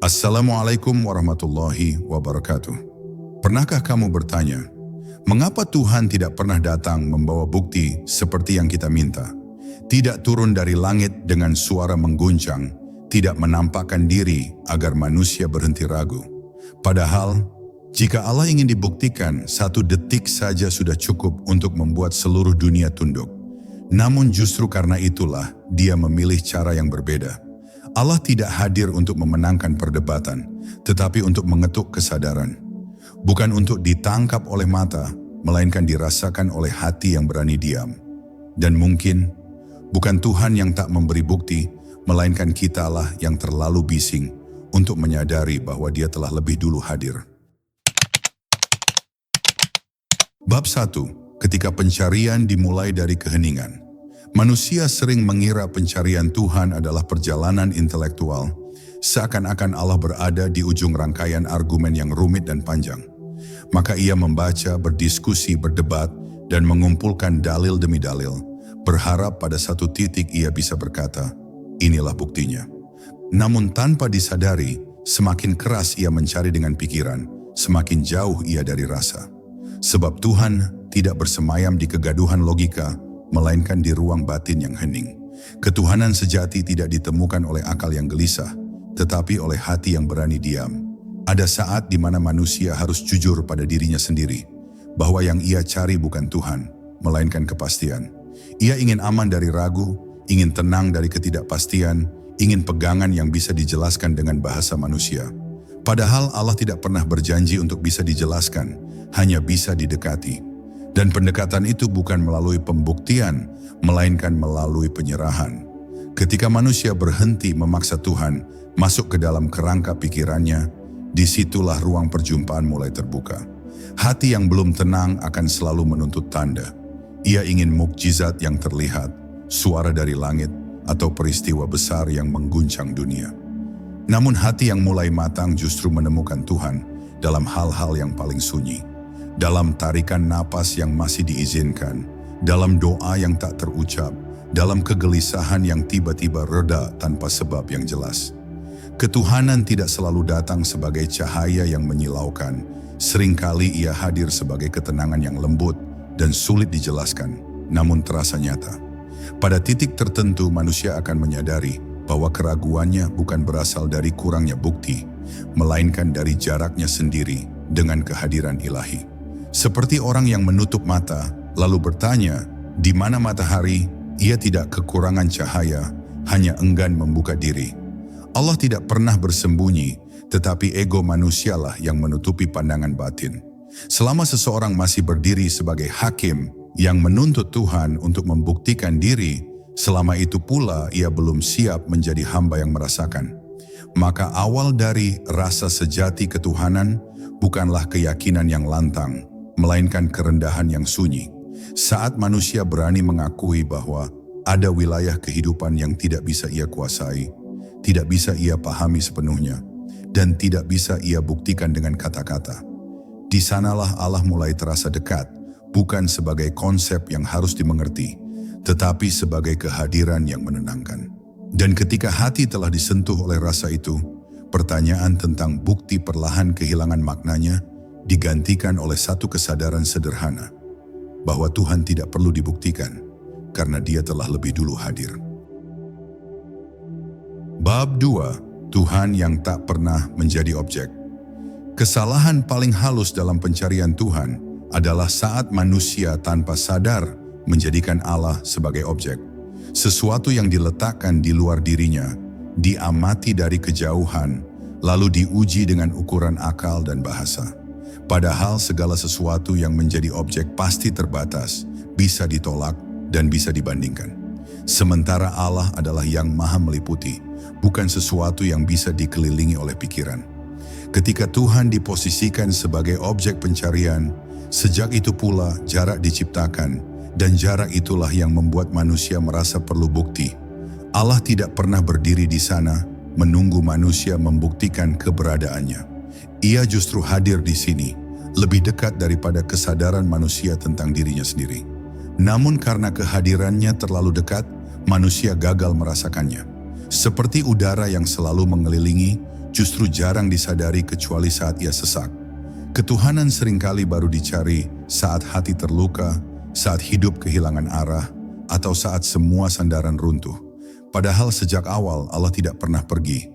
Assalamualaikum warahmatullahi wabarakatuh. Pernahkah kamu bertanya, mengapa Tuhan tidak pernah datang membawa bukti seperti yang kita minta? Tidak turun dari langit dengan suara mengguncang, tidak menampakkan diri agar manusia berhenti ragu. Padahal, jika Allah ingin dibuktikan, 1 detik saja sudah cukup untuk membuat seluruh dunia tunduk. Namun justru karena itulah Dia memilih cara yang berbeda. Allah tidak hadir untuk memenangkan perdebatan, tetapi untuk mengetuk kesadaran. Bukan untuk ditangkap oleh mata, melainkan dirasakan oleh hati yang berani diam. Dan mungkin, bukan Tuhan yang tak memberi bukti, melainkan kitalah yang terlalu bising untuk menyadari bahwa Dia telah lebih dulu hadir. Bab 1. Ketika pencarian dimulai dari keheningan. Manusia sering mengira pencarian Tuhan adalah perjalanan intelektual, seakan-akan Allah berada di ujung rangkaian argumen yang rumit dan panjang. Maka ia membaca, berdiskusi, berdebat, dan mengumpulkan dalil demi dalil, berharap pada satu titik ia bisa berkata, inilah buktinya. Namun tanpa disadari, semakin keras ia mencari dengan pikiran, semakin jauh ia dari rasa. Sebab Tuhan tidak bersemayam di kegaduhan logika, melainkan di ruang batin yang hening. Ketuhanan sejati tidak ditemukan oleh akal yang gelisah, tetapi oleh hati yang berani diam. Ada saat di mana manusia harus jujur pada dirinya sendiri, bahwa yang ia cari bukan Tuhan, melainkan kepastian. Ia ingin aman dari ragu, ingin tenang dari ketidakpastian, ingin pegangan yang bisa dijelaskan dengan bahasa manusia. Padahal Allah tidak pernah berjanji untuk bisa dijelaskan, hanya bisa didekati. Dan pendekatan itu bukan melalui pembuktian, melainkan melalui penyerahan. Ketika manusia berhenti memaksa Tuhan masuk ke dalam kerangka pikirannya, disitulah ruang perjumpaan mulai terbuka. Hati yang belum tenang akan selalu menuntut tanda. Ia ingin mukjizat yang terlihat, suara dari langit, atau peristiwa besar yang mengguncang dunia. Namun hati yang mulai matang justru menemukan Tuhan dalam hal-hal yang paling sunyi. Dalam tarikan napas yang masih diizinkan, dalam doa yang tak terucap, dalam kegelisahan yang tiba-tiba reda tanpa sebab yang jelas. Ketuhanan tidak selalu datang sebagai cahaya yang menyilaukan, seringkali ia hadir sebagai ketenangan yang lembut dan sulit dijelaskan, namun terasa nyata. Pada titik tertentu manusia akan menyadari bahwa keraguannya bukan berasal dari kurangnya bukti, melainkan dari jaraknya sendiri dengan kehadiran ilahi. Seperti orang yang menutup mata, lalu bertanya, di mana matahari? Ia tidak kekurangan cahaya, hanya enggan membuka diri. Allah tidak pernah bersembunyi, tetapi ego manusialah yang menutupi pandangan batin. Selama seseorang masih berdiri sebagai hakim yang menuntut Tuhan untuk membuktikan diri, selama itu pula ia belum siap menjadi hamba yang merasakan. Maka awal dari rasa sejati ketuhanan bukanlah keyakinan yang lantang, melainkan kerendahan yang sunyi. Saat manusia berani mengakui bahwa ada wilayah kehidupan yang tidak bisa ia kuasai, tidak bisa ia pahami sepenuhnya, dan tidak bisa ia buktikan dengan kata-kata. Di sanalah Allah mulai terasa dekat, bukan sebagai konsep yang harus dimengerti, tetapi sebagai kehadiran yang menenangkan. Dan ketika hati telah disentuh oleh rasa itu, pertanyaan tentang bukti perlahan kehilangan maknanya, digantikan oleh satu kesadaran sederhana, bahwa Tuhan tidak perlu dibuktikan, karena Dia telah lebih dulu hadir. Bab 2. Tuhan yang tak pernah menjadi objek. Kesalahan paling halus dalam pencarian Tuhan adalah saat manusia tanpa sadar menjadikan Allah sebagai objek. Sesuatu yang diletakkan di luar dirinya, diamati dari kejauhan, lalu diuji dengan ukuran akal dan bahasa. Padahal segala sesuatu yang menjadi objek pasti terbatas, bisa ditolak, dan bisa dibandingkan. Sementara Allah adalah yang maha meliputi, bukan sesuatu yang bisa dikelilingi oleh pikiran. Ketika Tuhan diposisikan sebagai objek pencarian, sejak itu pula jarak diciptakan, dan jarak itulah yang membuat manusia merasa perlu bukti. Allah tidak pernah berdiri di sana, menunggu manusia membuktikan keberadaannya. Ia justru hadir di sini, lebih dekat daripada kesadaran manusia tentang dirinya sendiri. Namun karena kehadirannya terlalu dekat, manusia gagal merasakannya. Seperti udara yang selalu mengelilingi, justru jarang disadari kecuali saat ia sesak. Ketuhanan seringkali baru dicari saat hati terluka, saat hidup kehilangan arah, atau saat semua sandaran runtuh. Padahal sejak awal Allah tidak pernah pergi.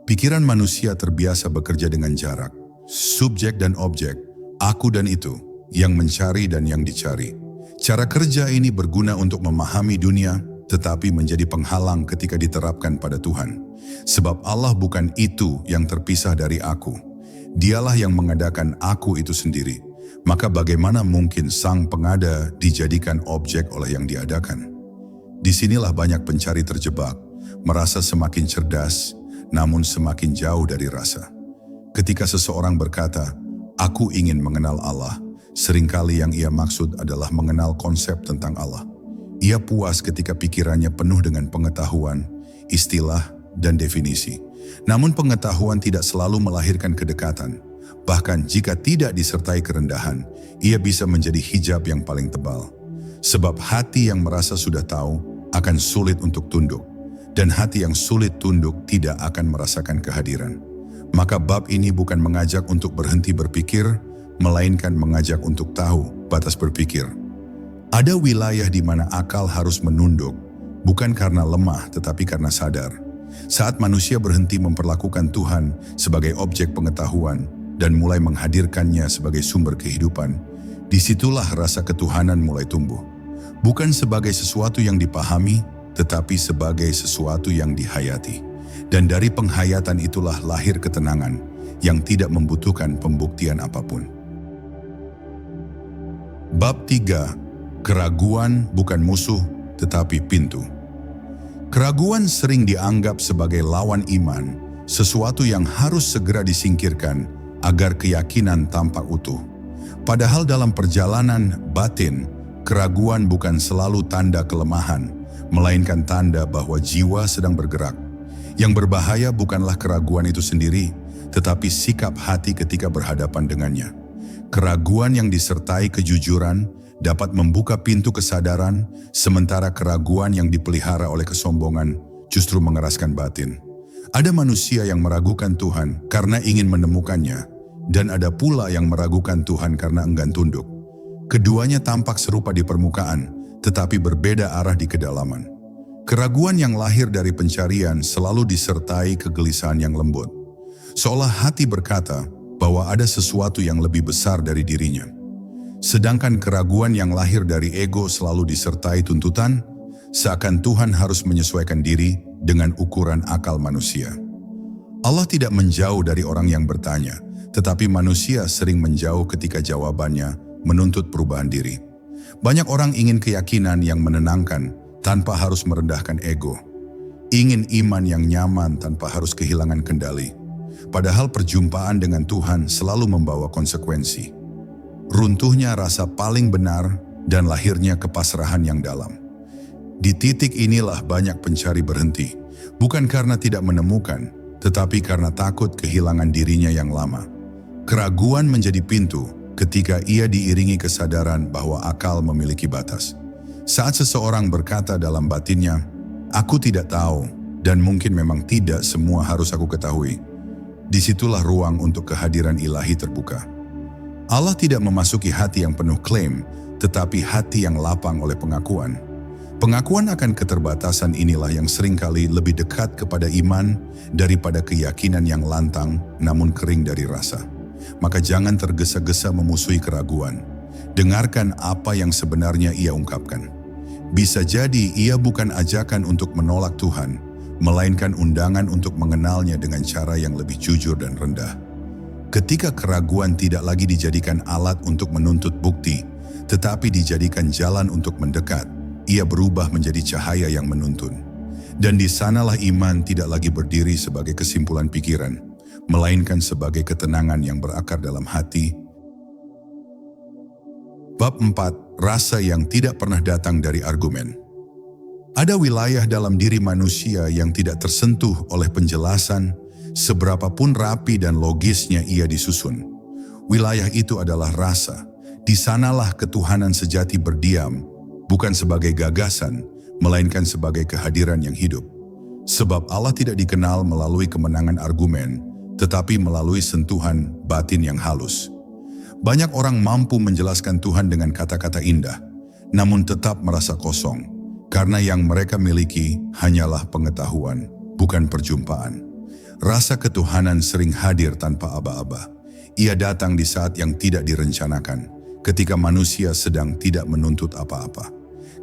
Pikiran manusia terbiasa bekerja dengan jarak. Subjek dan objek, aku dan itu, yang mencari dan yang dicari. Cara kerja ini berguna untuk memahami dunia, tetapi menjadi penghalang ketika diterapkan pada Tuhan. Sebab Allah bukan itu yang terpisah dari aku. Dialah yang mengadakan aku itu sendiri. Maka bagaimana mungkin sang pengada dijadikan objek oleh yang diadakan? Disinilah banyak pencari terjebak, merasa semakin cerdas, namun semakin jauh dari rasa. Ketika seseorang berkata, aku ingin mengenal Allah, seringkali yang ia maksud adalah mengenal konsep tentang Allah. Ia puas ketika pikirannya penuh dengan pengetahuan, istilah, dan definisi. Namun pengetahuan tidak selalu melahirkan kedekatan. Bahkan jika tidak disertai kerendahan, ia bisa menjadi hijab yang paling tebal. Sebab hati yang merasa sudah tahu akan sulit untuk tunduk. Dan hati yang sulit tunduk tidak akan merasakan kehadiran. Maka bab ini bukan mengajak untuk berhenti berpikir, melainkan mengajak untuk tahu batas berpikir. Ada wilayah di mana akal harus menunduk, bukan karena lemah tetapi karena sadar. Saat manusia berhenti memperlakukan Tuhan sebagai objek pengetahuan dan mulai menghadirkannya sebagai sumber kehidupan, disitulah rasa ketuhanan mulai tumbuh. Bukan sebagai sesuatu yang dipahami, tetapi sebagai sesuatu yang dihayati. Dan dari penghayatan itulah lahir ketenangan yang tidak membutuhkan pembuktian apapun. Bab 3. Keraguan bukan musuh, tetapi pintu. Keraguan sering dianggap sebagai lawan iman, sesuatu yang harus segera disingkirkan agar keyakinan tampak utuh. Padahal dalam perjalanan batin, keraguan bukan selalu tanda kelemahan, melainkan tanda bahwa jiwa sedang bergerak. Yang berbahaya bukanlah keraguan itu sendiri, tetapi sikap hati ketika berhadapan dengannya. Keraguan yang disertai kejujuran dapat membuka pintu kesadaran, sementara keraguan yang dipelihara oleh kesombongan justru mengeraskan batin. Ada manusia yang meragukan Tuhan karena ingin menemukannya, dan ada pula yang meragukan Tuhan karena enggan tunduk. Keduanya tampak serupa di permukaan, tetapi berbeda arah di kedalaman. Keraguan yang lahir dari pencarian selalu disertai kegelisahan yang lembut. Seolah hati berkata bahwa ada sesuatu yang lebih besar dari dirinya. Sedangkan keraguan yang lahir dari ego selalu disertai tuntutan, seakan Tuhan harus menyesuaikan diri dengan ukuran akal manusia. Allah tidak menjauh dari orang yang bertanya, tetapi manusia sering menjauh ketika jawabannya menuntut perubahan diri. Banyak orang ingin keyakinan yang menenangkan tanpa harus merendahkan ego. Ingin iman yang nyaman tanpa harus kehilangan kendali. Padahal perjumpaan dengan Tuhan selalu membawa konsekuensi. Runtuhnya rasa paling benar dan lahirnya kepasrahan yang dalam. Di titik inilah banyak pencari berhenti, bukan karena tidak menemukan, tetapi karena takut kehilangan dirinya yang lama. Keraguan menjadi pintu ketika ia diiringi kesadaran bahwa akal memiliki batas. Saat seseorang berkata dalam batinnya, aku tidak tahu dan mungkin memang tidak semua harus aku ketahui, disitulah ruang untuk kehadiran ilahi terbuka. Allah tidak memasuki hati yang penuh klaim, tetapi hati yang lapang oleh pengakuan. Pengakuan akan keterbatasan inilah yang seringkali lebih dekat kepada iman daripada keyakinan yang lantang namun kering dari rasa. Maka jangan tergesa-gesa memusuhi keraguan. Dengarkan apa yang sebenarnya ia ungkapkan. Bisa jadi ia bukan ajakan untuk menolak Tuhan, melainkan undangan untuk mengenalnya dengan cara yang lebih jujur dan rendah. Ketika keraguan tidak lagi dijadikan alat untuk menuntut bukti, tetapi dijadikan jalan untuk mendekat, ia berubah menjadi cahaya yang menuntun. Dan di sanalah iman tidak lagi berdiri sebagai kesimpulan pikiran, melainkan sebagai ketenangan yang berakar dalam hati. Bab 4. Rasa yang tidak pernah datang dari argumen. Ada wilayah dalam diri manusia yang tidak tersentuh oleh penjelasan, seberapapun rapi dan logisnya ia disusun. Wilayah itu adalah rasa. Di sanalah ketuhanan sejati berdiam, bukan sebagai gagasan, melainkan sebagai kehadiran yang hidup. Sebab Allah tidak dikenal melalui kemenangan argumen, tetapi melalui sentuhan batin yang halus. Banyak orang mampu menjelaskan Tuhan dengan kata-kata indah, namun tetap merasa kosong, karena yang mereka miliki hanyalah pengetahuan, bukan perjumpaan. Rasa ketuhanan sering hadir tanpa aba-aba. Ia datang di saat yang tidak direncanakan, ketika manusia sedang tidak menuntut apa-apa.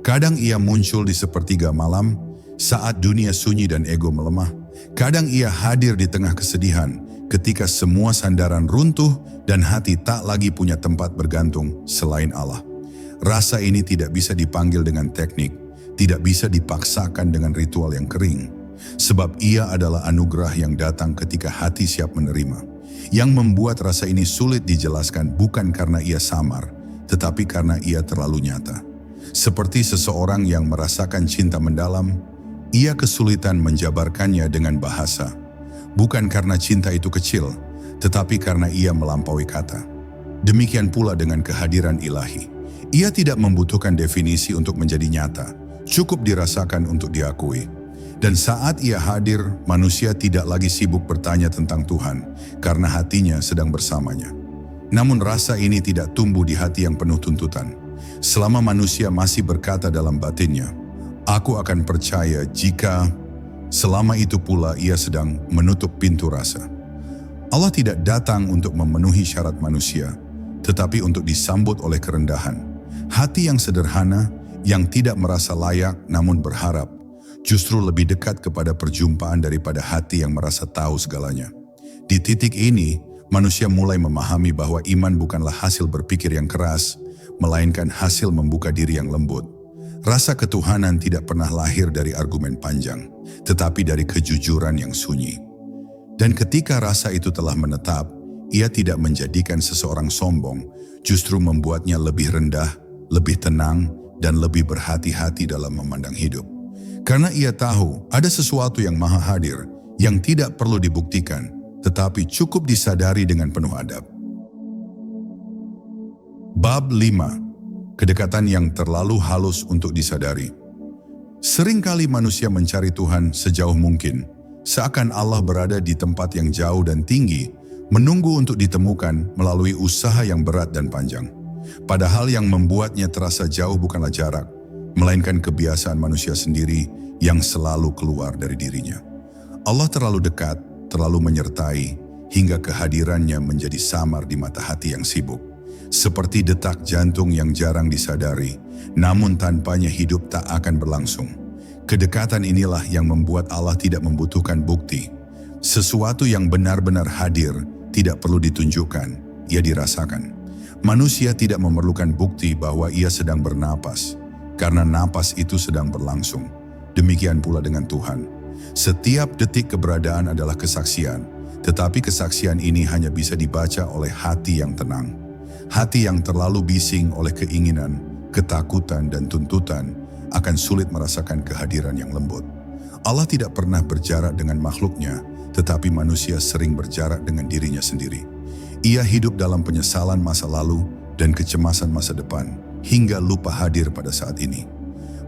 Kadang ia muncul di sepertiga malam, saat dunia sunyi dan ego melemah. Kadang ia hadir di tengah kesedihan, ketika semua sandaran runtuh dan hati tak lagi punya tempat bergantung selain Allah. Rasa ini tidak bisa dipanggil dengan teknik, tidak bisa dipaksakan dengan ritual yang kering. Sebab ia adalah anugerah yang datang ketika hati siap menerima. Yang membuat rasa ini sulit dijelaskan bukan karena ia samar, tetapi karena ia terlalu nyata. Seperti seseorang yang merasakan cinta mendalam, ia kesulitan menjabarkannya dengan bahasa. Bukan karena cinta itu kecil, tetapi karena ia melampaui kata. Demikian pula dengan kehadiran ilahi. Ia tidak membutuhkan definisi untuk menjadi nyata, cukup dirasakan untuk diakui. Dan saat ia hadir, manusia tidak lagi sibuk bertanya tentang Tuhan, karena hatinya sedang bersamanya. Namun rasa ini tidak tumbuh di hati yang penuh tuntutan. Selama manusia masih berkata dalam batinnya, "Aku akan percaya jika..." Selama itu pula ia sedang menutup pintu rasa. Allah tidak datang untuk memenuhi syarat manusia, tetapi untuk disambut oleh kerendahan. Hati yang sederhana, yang tidak merasa layak namun berharap, justru lebih dekat kepada perjumpaan daripada hati yang merasa tahu segalanya. Di titik ini, manusia mulai memahami bahwa iman bukanlah hasil berpikir yang keras, melainkan hasil membuka diri yang lembut. Rasa ketuhanan tidak pernah lahir dari argumen panjang, tetapi dari kejujuran yang sunyi. Dan ketika rasa itu telah menetap, ia tidak menjadikan seseorang sombong, justru membuatnya lebih rendah, lebih tenang, dan lebih berhati-hati dalam memandang hidup. Karena ia tahu ada sesuatu yang maha hadir, yang tidak perlu dibuktikan, tetapi cukup disadari dengan penuh adab. Bab 5. Kedekatan yang terlalu halus untuk disadari. Seringkali manusia mencari Tuhan sejauh mungkin, seakan Allah berada di tempat yang jauh dan tinggi, menunggu untuk ditemukan melalui usaha yang berat dan panjang. Padahal yang membuatnya terasa jauh bukanlah jarak, melainkan kebiasaan manusia sendiri yang selalu keluar dari dirinya. Allah terlalu dekat, terlalu menyertai, hingga kehadirannya menjadi samar di mata hati yang sibuk. Seperti detak jantung yang jarang disadari, namun tanpanya hidup tak akan berlangsung. Kedekatan inilah yang membuat Allah tidak membutuhkan bukti. Sesuatu yang benar-benar hadir tidak perlu ditunjukkan, ia dirasakan. Manusia tidak memerlukan bukti bahwa ia sedang bernapas, karena napas itu sedang berlangsung. Demikian pula dengan Tuhan. Setiap detik keberadaan adalah kesaksian, tetapi kesaksian ini hanya bisa dibaca oleh hati yang tenang. Hati yang terlalu bising oleh keinginan, ketakutan, dan tuntutan akan sulit merasakan kehadiran yang lembut. Allah tidak pernah berjarak dengan makhluknya, tetapi manusia sering berjarak dengan dirinya sendiri. Ia hidup dalam penyesalan masa lalu dan kecemasan masa depan, hingga lupa hadir pada saat ini.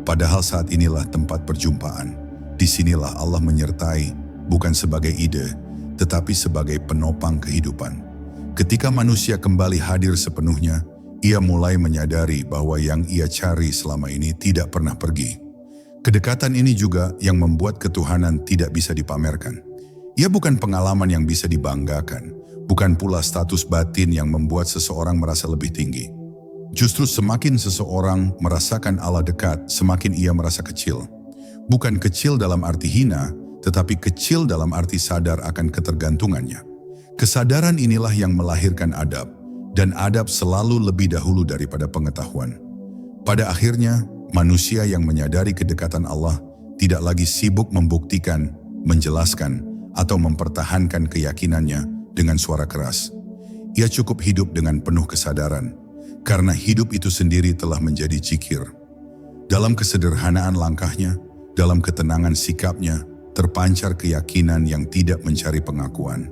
Padahal saat inilah tempat perjumpaan. Disinilah Allah menyertai, bukan sebagai ide, tetapi sebagai penopang kehidupan. Ketika manusia kembali hadir sepenuhnya, ia mulai menyadari bahwa yang ia cari selama ini tidak pernah pergi. Kedekatan ini juga yang membuat ketuhanan tidak bisa dipamerkan. Ia bukan pengalaman yang bisa dibanggakan, bukan pula status batin yang membuat seseorang merasa lebih tinggi. Justru semakin seseorang merasakan Allah dekat, semakin ia merasa kecil. Bukan kecil dalam arti hina, tetapi kecil dalam arti sadar akan ketergantungannya. Kesadaran inilah yang melahirkan adab, dan adab selalu lebih dahulu daripada pengetahuan. Pada akhirnya, manusia yang menyadari kedekatan Allah tidak lagi sibuk membuktikan, menjelaskan, atau mempertahankan keyakinannya dengan suara keras. Ia cukup hidup dengan penuh kesadaran, karena hidup itu sendiri telah menjadi zikir. Dalam kesederhanaan langkahnya, dalam ketenangan sikapnya, terpancar keyakinan yang tidak mencari pengakuan.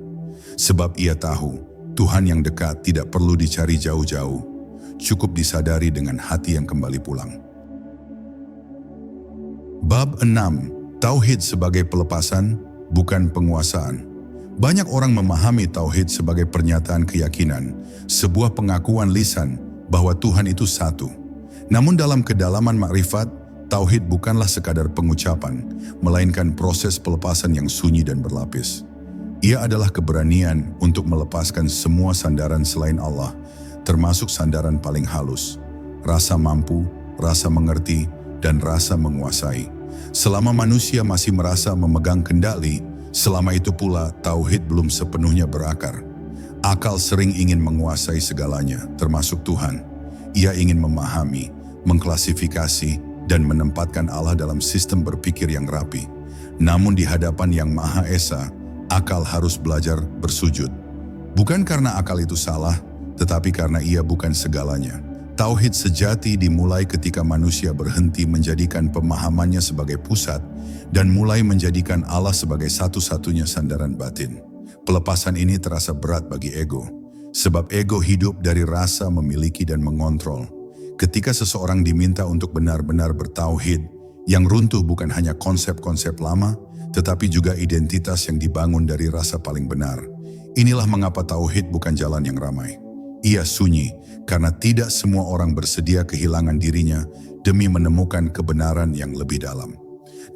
Sebab ia tahu, Tuhan yang dekat tidak perlu dicari jauh-jauh, cukup disadari dengan hati yang kembali pulang. Bab 6. Tauhid sebagai pelepasan, bukan penguasaan. Banyak orang memahami tauhid sebagai pernyataan keyakinan, sebuah pengakuan lisan bahwa Tuhan itu satu. Namun dalam kedalaman makrifat, tauhid bukanlah sekadar pengucapan, melainkan proses pelepasan yang sunyi dan berlapis. Ia adalah keberanian untuk melepaskan semua sandaran selain Allah, termasuk sandaran paling halus, rasa mampu, rasa mengerti, dan rasa menguasai. Selama manusia masih merasa memegang kendali, selama itu pula tauhid belum sepenuhnya berakar. Akal sering ingin menguasai segalanya, termasuk Tuhan. Ia ingin memahami, mengklasifikasi, dan menempatkan Allah dalam sistem berpikir yang rapi. Namun di hadapan Yang Maha Esa, akal harus belajar bersujud. Bukan karena akal itu salah, tetapi karena ia bukan segalanya. Tauhid sejati dimulai ketika manusia berhenti menjadikan pemahamannya sebagai pusat dan mulai menjadikan Allah sebagai satu-satunya sandaran batin. Pelepasan ini terasa berat bagi ego, sebab ego hidup dari rasa memiliki dan mengontrol. Ketika seseorang diminta untuk benar-benar bertauhid, yang runtuh bukan hanya konsep-konsep lama, tetapi juga identitas yang dibangun dari rasa paling benar. Inilah mengapa tauhid bukan jalan yang ramai. Ia sunyi karena tidak semua orang bersedia kehilangan dirinya demi menemukan kebenaran yang lebih dalam.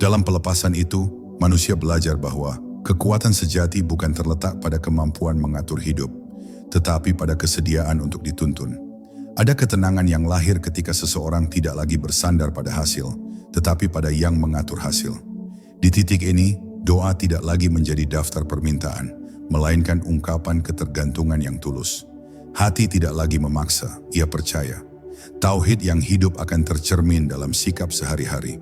Dalam pelepasan itu, manusia belajar bahwa kekuatan sejati bukan terletak pada kemampuan mengatur hidup, tetapi pada kesediaan untuk dituntun. Ada ketenangan yang lahir ketika seseorang tidak lagi bersandar pada hasil, tetapi pada yang mengatur hasil. Di titik ini, doa tidak lagi menjadi daftar permintaan, melainkan ungkapan ketergantungan yang tulus. Hati tidak lagi memaksa, ia percaya. Tauhid yang hidup akan tercermin dalam sikap sehari-hari.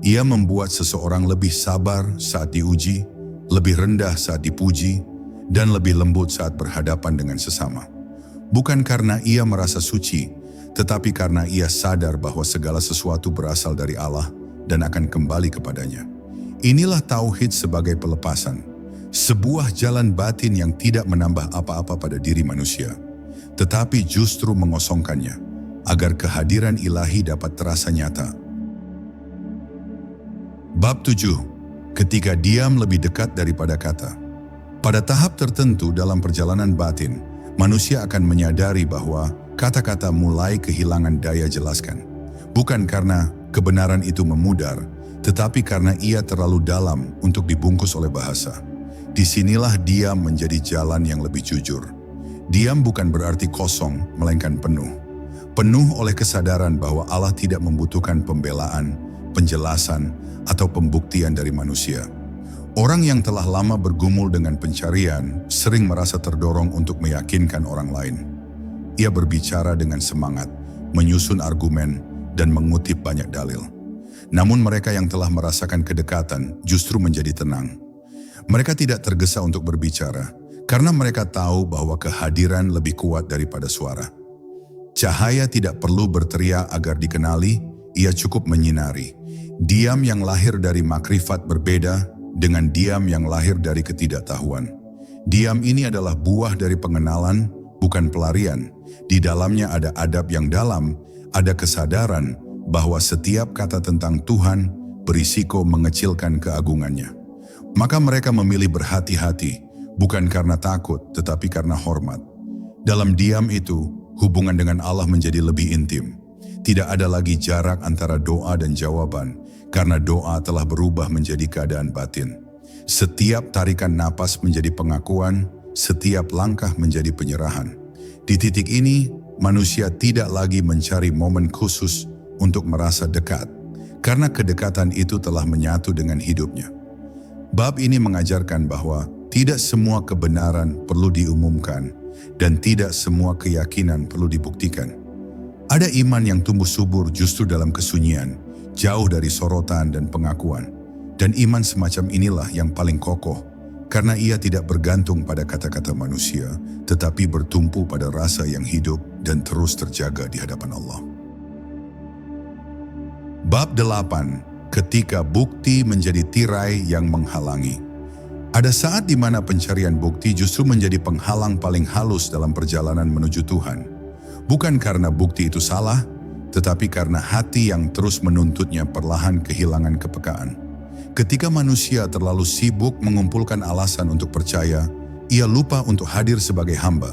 Ia membuat seseorang lebih sabar saat diuji, lebih rendah saat dipuji, dan lebih lembut saat berhadapan dengan sesama. Bukan karena ia merasa suci, tetapi karena ia sadar bahwa segala sesuatu berasal dari Allah dan akan kembali kepadanya. Inilah tauhid sebagai pelepasan, sebuah jalan batin yang tidak menambah apa-apa pada diri manusia, tetapi justru mengosongkannya, agar kehadiran ilahi dapat terasa nyata. Bab 7. Ketika diam lebih dekat daripada kata. Pada tahap tertentu dalam perjalanan batin, manusia akan menyadari bahwa kata-kata mulai kehilangan daya jelaskan. Bukan karena kebenaran itu memudar, tetapi karena ia terlalu dalam untuk dibungkus oleh bahasa. Disinilah diam menjadi jalan yang lebih jujur. Diam bukan berarti kosong, melainkan penuh. Penuh oleh kesadaran bahwa Allah tidak membutuhkan pembelaan, penjelasan, atau pembuktian dari manusia. Orang yang telah lama bergumul dengan pencarian sering merasa terdorong untuk meyakinkan orang lain. Ia berbicara dengan semangat, menyusun argumen, dan mengutip banyak dalil. Namun mereka yang telah merasakan kedekatan justru menjadi tenang. Mereka tidak tergesa untuk berbicara, karena mereka tahu bahwa kehadiran lebih kuat daripada suara. Cahaya tidak perlu berteriak agar dikenali, ia cukup menyinari. Diam yang lahir dari makrifat berbeda dengan diam yang lahir dari ketidaktahuan. Diam ini adalah buah dari pengenalan, bukan pelarian. Di dalamnya ada adab yang dalam, ada kesadaran bahwa setiap kata tentang Tuhan berisiko mengecilkan keagungannya. Maka mereka memilih berhati-hati, bukan karena takut, tetapi karena hormat. Dalam diam itu, hubungan dengan Allah menjadi lebih intim. Tidak ada lagi jarak antara doa dan jawaban, karena doa telah berubah menjadi keadaan batin. Setiap tarikan napas menjadi pengakuan, setiap langkah menjadi penyerahan. Di titik ini, manusia tidak lagi mencari momen khusus untuk merasa dekat, karena kedekatan itu telah menyatu dengan hidupnya. Bab ini mengajarkan bahwa tidak semua kebenaran perlu diumumkan dan tidak semua keyakinan perlu dibuktikan. Ada iman yang tumbuh subur justru dalam kesunyian, jauh dari sorotan dan pengakuan. Dan iman semacam inilah yang paling kokoh, karena ia tidak bergantung pada kata-kata manusia, tetapi bertumpu pada rasa yang hidup dan terus terjaga di hadapan Allah. Bab 8. Ketika bukti menjadi tirai yang menghalangi. Ada saat di mana pencarian bukti justru menjadi penghalang paling halus dalam perjalanan menuju Tuhan. Bukan karena bukti itu salah, tetapi karena hati yang terus menuntutnya perlahan kehilangan kepekaan. Ketika manusia terlalu sibuk mengumpulkan alasan untuk percaya, Ia lupa untuk hadir sebagai hamba.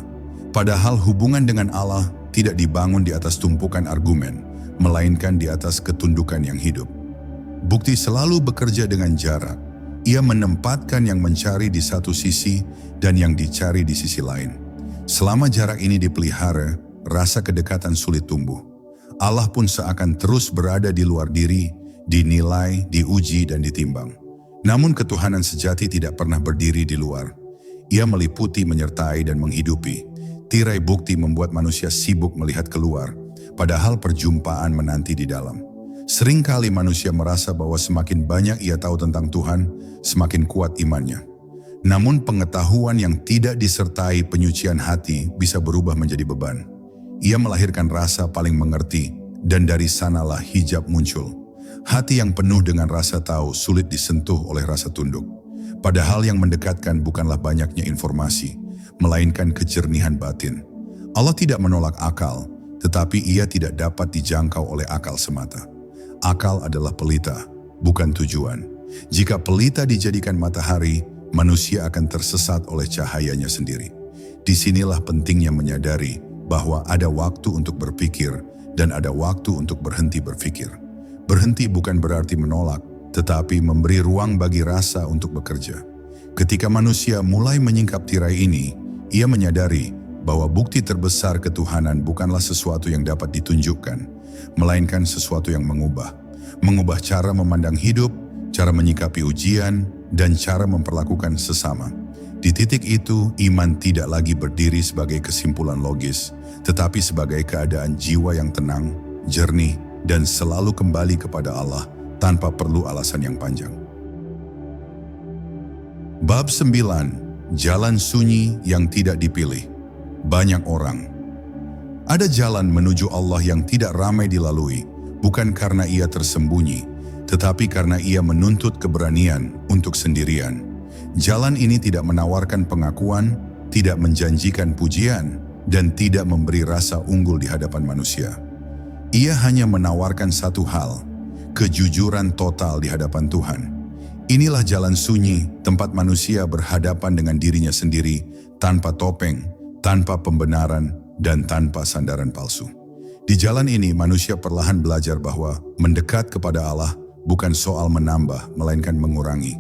Padahal hubungan dengan Allah tidak dibangun di atas tumpukan argumen, melainkan di atas ketundukan yang hidup. Bukti selalu bekerja dengan jarak. Ia menempatkan yang mencari di satu sisi dan yang dicari di sisi lain. Selama jarak ini dipelihara, rasa kedekatan sulit tumbuh. Allah pun seakan terus berada di luar diri, dinilai, diuji, dan ditimbang. Namun ketuhanan sejati tidak pernah berdiri di luar. Ia meliputi, menyertai, dan menghidupi. Tirai bukti membuat manusia sibuk melihat keluar, padahal perjumpaan menanti di dalam. Seringkali manusia merasa bahwa semakin banyak ia tahu tentang Tuhan, semakin kuat imannya. Namun pengetahuan yang tidak disertai penyucian hati bisa berubah menjadi beban. Ia melahirkan rasa paling mengerti, dan dari sanalah hijab muncul. Hati yang penuh dengan rasa tahu sulit disentuh oleh rasa tunduk. Padahal yang mendekatkan bukanlah banyaknya informasi, melainkan kejernihan batin. Allah tidak menolak akal, tetapi ia tidak dapat dijangkau oleh akal semata. Akal adalah pelita, bukan tujuan. Jika pelita dijadikan matahari, manusia akan tersesat oleh cahayanya sendiri. Disinilah pentingnya menyadari bahwa ada waktu untuk berpikir dan ada waktu untuk berhenti berpikir. Berhenti bukan berarti menolak, tetapi memberi ruang bagi rasa untuk bekerja. Ketika manusia mulai menyingkap tirai ini, ia menyadari bahwa bukti terbesar ketuhanan bukanlah sesuatu yang dapat ditunjukkan, melainkan sesuatu yang mengubah. Mengubah cara memandang hidup, cara menyikapi ujian, dan cara memperlakukan sesama. Di titik itu, iman tidak lagi berdiri sebagai kesimpulan logis, tetapi sebagai keadaan jiwa yang tenang, jernih, dan selalu kembali kepada Allah tanpa perlu alasan yang panjang. Bab 9. Jalan sunyi yang tidak dipilih. Banyak orang. Ada jalan menuju Allah yang tidak ramai dilalui, bukan karena ia tersembunyi, tetapi karena ia menuntut keberanian untuk sendirian. Jalan ini tidak menawarkan pengakuan, tidak menjanjikan pujian, dan tidak memberi rasa unggul di hadapan manusia. Ia hanya menawarkan satu hal, kejujuran total di hadapan Tuhan. Inilah jalan sunyi, tempat manusia berhadapan dengan dirinya sendiri, tanpa topeng, tanpa pembenaran, dan tanpa sandaran palsu. Di jalan ini manusia perlahan belajar bahwa mendekat kepada Allah bukan soal menambah, melainkan mengurangi.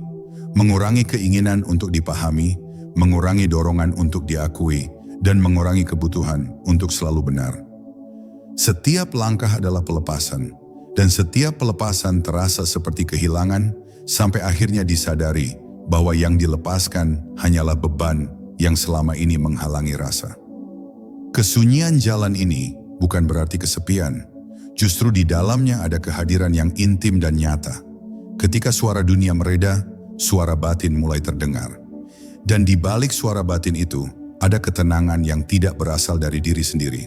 Mengurangi keinginan untuk dipahami, mengurangi dorongan untuk diakui, dan mengurangi kebutuhan untuk selalu benar. Setiap langkah adalah pelepasan, dan setiap pelepasan terasa seperti kehilangan, sampai akhirnya disadari bahwa yang dilepaskan hanyalah beban yang selama ini menghalangi rasa. Kesunyian jalan ini bukan berarti kesepian, justru di dalamnya ada kehadiran yang intim dan nyata. Ketika suara dunia mereda, suara batin mulai terdengar. Dan di balik suara batin itu, ada ketenangan yang tidak berasal dari diri sendiri.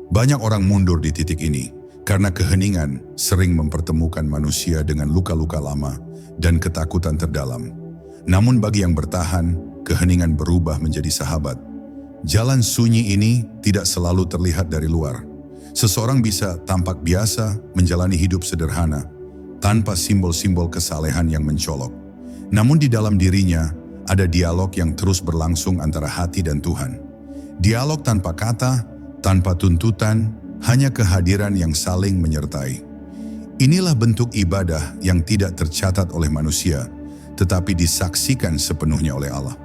Banyak orang mundur di titik ini, karena keheningan sering mempertemukan manusia dengan luka-luka lama dan ketakutan terdalam. Namun bagi yang bertahan, keheningan berubah menjadi sahabat. Jalan sunyi ini tidak selalu terlihat dari luar. Seseorang bisa tampak biasa menjalani hidup sederhana, tanpa simbol-simbol kesalehan yang mencolok. Namun di dalam dirinya, ada dialog yang terus berlangsung antara hati dan Tuhan. Dialog tanpa kata, tanpa tuntutan, hanya kehadiran yang saling menyertai. Inilah bentuk ibadah yang tidak tercatat oleh manusia, tetapi disaksikan sepenuhnya oleh Allah.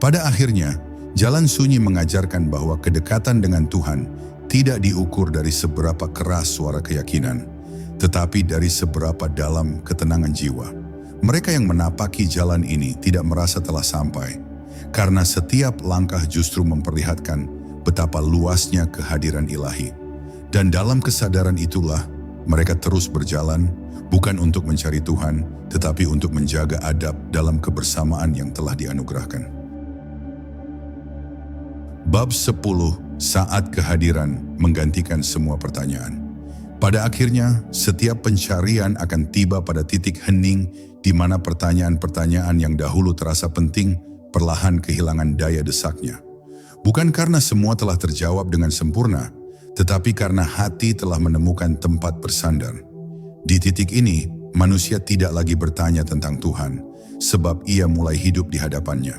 Pada akhirnya, jalan sunyi mengajarkan bahwa kedekatan dengan Tuhan tidak diukur dari seberapa keras suara keyakinan, tetapi dari seberapa dalam ketenangan jiwa. Mereka yang menapaki jalan ini tidak merasa telah sampai, karena setiap langkah justru memperlihatkan betapa luasnya kehadiran ilahi. Dan dalam kesadaran itulah, mereka terus berjalan, bukan untuk mencari Tuhan, tetapi untuk menjaga adab dalam kebersamaan yang telah dianugerahkan. Bab 10. Saat kehadiran menggantikan semua pertanyaan. Pada akhirnya, setiap pencarian akan tiba pada titik hening di mana pertanyaan-pertanyaan yang dahulu terasa penting perlahan kehilangan daya desaknya. Bukan karena semua telah terjawab dengan sempurna, tetapi karena hati telah menemukan tempat bersandar. Di titik ini, manusia tidak lagi bertanya tentang Tuhan, sebab ia mulai hidup di hadapannya.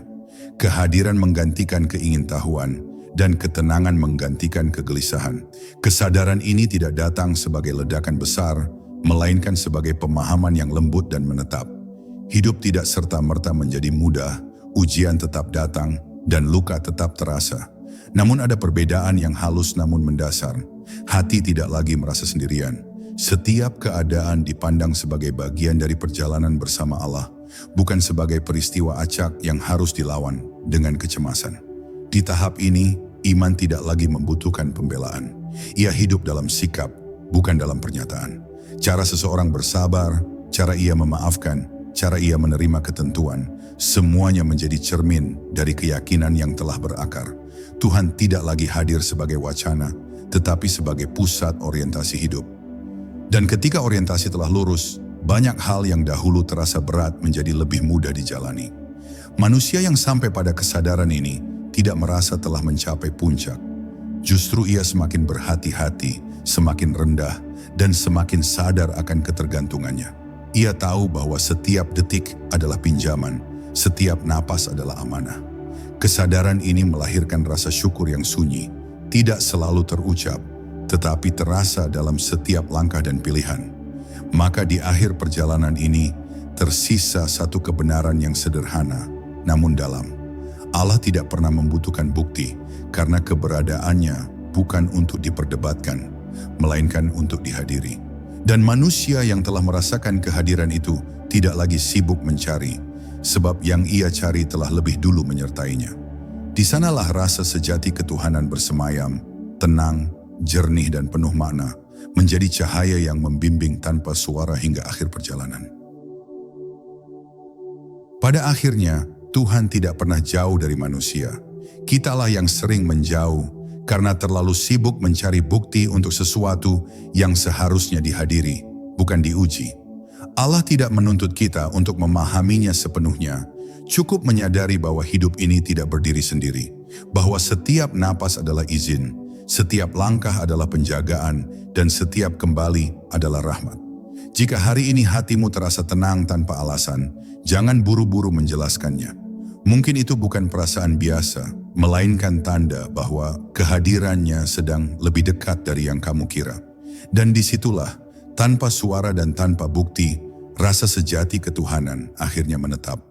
Kehadiran menggantikan keingintahuan, dan ketenangan menggantikan kegelisahan. Kesadaran ini tidak datang sebagai ledakan besar, melainkan sebagai pemahaman yang lembut dan menetap. Hidup tidak serta-merta menjadi mudah, ujian tetap datang, dan luka tetap terasa. Namun ada perbedaan yang halus namun mendasar. Hati tidak lagi merasa sendirian. Setiap keadaan dipandang sebagai bagian dari perjalanan bersama Allah, bukan sebagai peristiwa acak yang harus dilawan dengan kecemasan. Di tahap ini, iman tidak lagi membutuhkan pembelaan. Ia hidup dalam sikap, bukan dalam pernyataan. Cara seseorang bersabar, cara ia memaafkan, cara ia menerima ketentuan, semuanya menjadi cermin dari keyakinan yang telah berakar. Tuhan tidak lagi hadir sebagai wacana, tetapi sebagai pusat orientasi hidup. Dan ketika orientasi telah lurus, banyak hal yang dahulu terasa berat menjadi lebih mudah dijalani. Manusia yang sampai pada kesadaran ini tidak merasa telah mencapai puncak. Justru ia semakin berhati-hati, semakin rendah, dan semakin sadar akan ketergantungannya. Ia tahu bahwa setiap detik adalah pinjaman, setiap napas adalah amanah. Kesadaran ini melahirkan rasa syukur yang sunyi, tidak selalu terucap, tetapi terasa dalam setiap langkah dan pilihan. Maka di akhir perjalanan ini, tersisa satu kebenaran yang sederhana, namun dalam. Allah tidak pernah membutuhkan bukti, karena keberadaannya bukan untuk diperdebatkan, melainkan untuk dihadiri. Dan manusia yang telah merasakan kehadiran itu tidak lagi sibuk mencari, sebab yang ia cari telah lebih dulu menyertainya. Di sanalah rasa sejati ketuhanan bersemayam, tenang, jernih dan penuh makna, menjadi cahaya yang membimbing tanpa suara hingga akhir perjalanan. Pada akhirnya, Tuhan tidak pernah jauh dari manusia. Kitalah yang sering menjauh karena terlalu sibuk mencari bukti untuk sesuatu yang seharusnya dihadiri, bukan diuji. Allah tidak menuntut kita untuk memahaminya sepenuhnya. Cukup menyadari bahwa hidup ini tidak berdiri sendiri, bahwa setiap napas adalah izin, setiap langkah adalah penjagaan, dan setiap kembali adalah rahmat. Jika hari ini hatimu terasa tenang tanpa alasan, jangan buru-buru menjelaskannya. Mungkin itu bukan perasaan biasa, melainkan tanda bahwa kehadirannya sedang lebih dekat dari yang kamu kira. Dan disitulah, tanpa suara dan tanpa bukti, rasa sejati ketuhanan akhirnya menetap.